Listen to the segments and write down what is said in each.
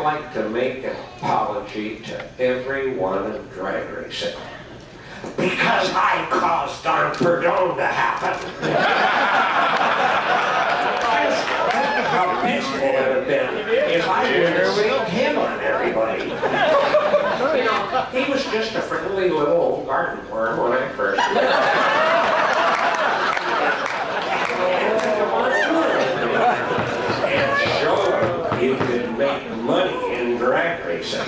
like to make an apology to everyone in drag racing. Because I caused Don Perdone to happen. How peaceful it would have been if I would have seen him on everybody. You know, he was just a friendly little old garden worm when I first met him. And showed you could make money in drag racing.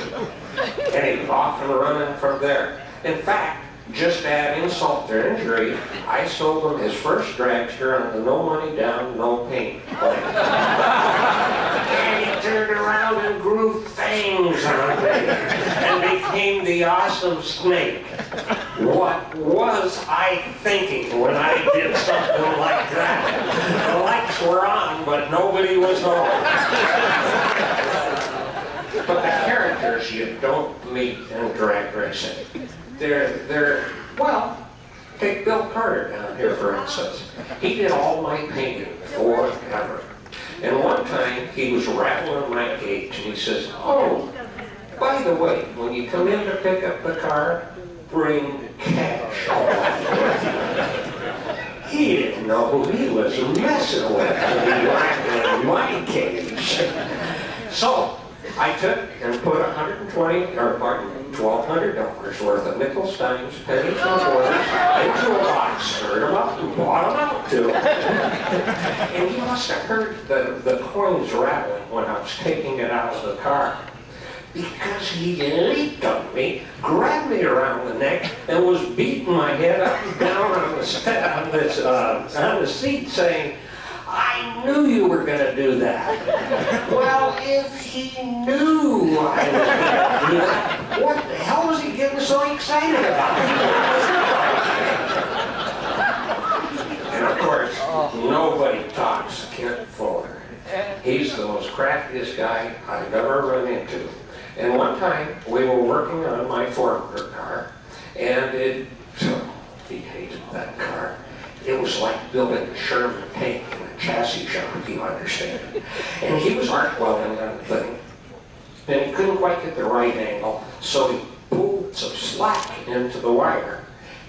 And he was off and running from there. In fact, just to add insult to injury, I sold him his first dragster on the no money down, no paint plan. And he turned around and grew fangs on me and became the awesome snake. What was I thinking when I did something like that? The lights were on, but nobody was home. But the characters you don't meet in drag racing, well, take Bill Carter down here, for instance. He did all my painting forever. And one time, he was rattling my cage, and he says, "Oh, by the way, when you come in to pick up the car, bring cash along with you." He didn't know who he was messing with when he rattled my cage. So, I took and put $1,200 worth of nickels, dimes, pennies, and quarters into a box, stirred them up, and bought them out too. And he must have heard the coins rattling when I was taking it out of the car. Because he leaped on me, grabbed me around the neck, and was beating my head up and down on the seat saying, "I knew you were going to do that." Well, if he knew I was going to do that, what the hell was he getting so excited about? And of course, nobody talks Kent Fuller. He's the most craftiest guy I've ever run into. And one time, we were working on my 400 car, and he hated that car. It was like building a Sherman tank in a chassis shop, if you understand. And he was arc welding on the thing, and he couldn't quite get the right angle, so he pulled some slack into the wire,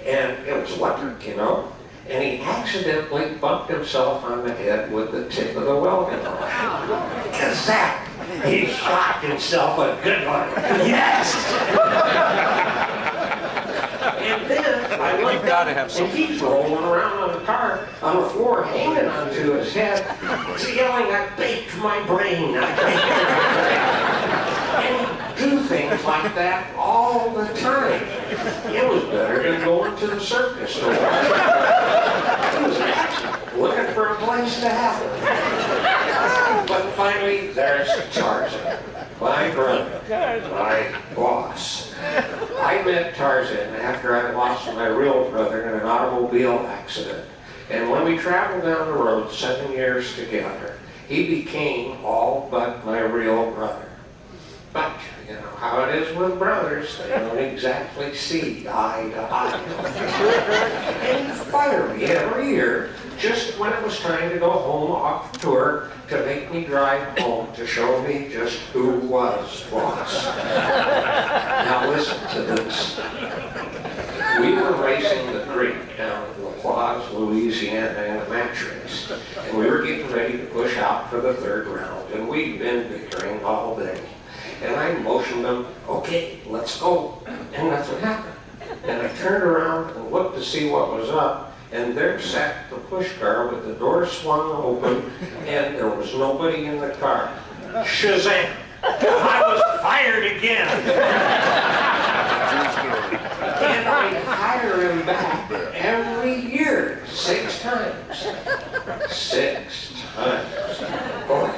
and it was electric, you know, and he accidentally bumped himself on the head with the tip of the welding line. Gazette! He shot himself a good one. Yes! And then I looked up, and he's rolling around on the car, on the floor, hanging onto his head. He's yelling, "I baked my brain, I baked my brain." And he'd do things like that all the time. It was better than going to the circus. He was actually looking for a place to have it. But finally, there's Tarzan, my brother, my boss. I met Tarzan after I lost my real brother in an automobile accident. And when we traveled down the road 7 years together, he became all but my real brother. But, you know how it is with brothers, they don't exactly see eye to eye. And he'd fire me every year just when it was time to go home off tour to make me drive home to show me just who was boss. Now listen to this. We were racing the creek down in La Plaza, Louisiana in a match race. And we were getting ready to push out for the third round. And we'd been bickering all day. And I motioned them, "Okay, let's go." And nothing happened. And I turned around and looked to see what was up. And there sat the push car with the door swung open, and there was nobody in the car. Shazam! I was fired again! And I hire him back every year, 6 times. 6 times. Boy,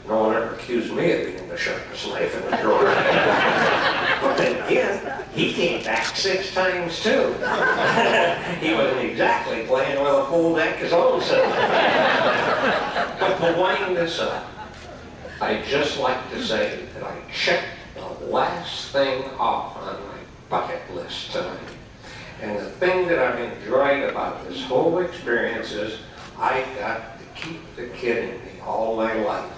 no one ever accused me of being the sharpest knife in the drawer. But then again, he came back 6 times too. He wasn't exactly playing with a full deck his own self. But to wind this up, I'd just like to say that I checked the last thing off on my bucket list tonight. And the thing that I've enjoyed about this whole experience is I got to keep the kid in me all my life.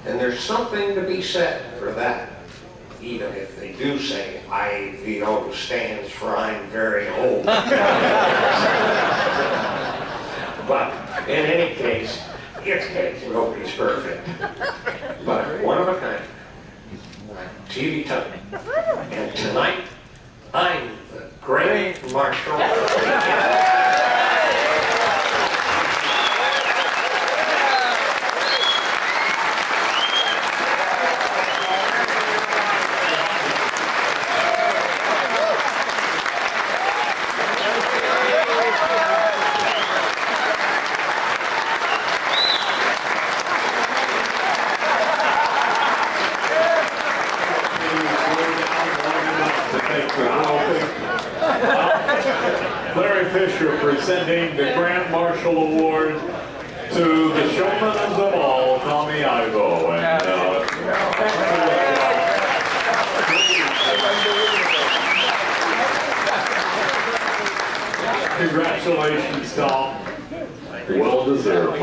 And there's something to be said for that. even if they do say IVO stands for I'm very old. But in any case, nobody's perfect. But one of a kind. TV type. And tonight, I'm the great Marshal. Larry Fisher presenting the Grand Marshal Award to the showman of them all, Tommy Ivo. And, congratulations, Tom. Well deserved.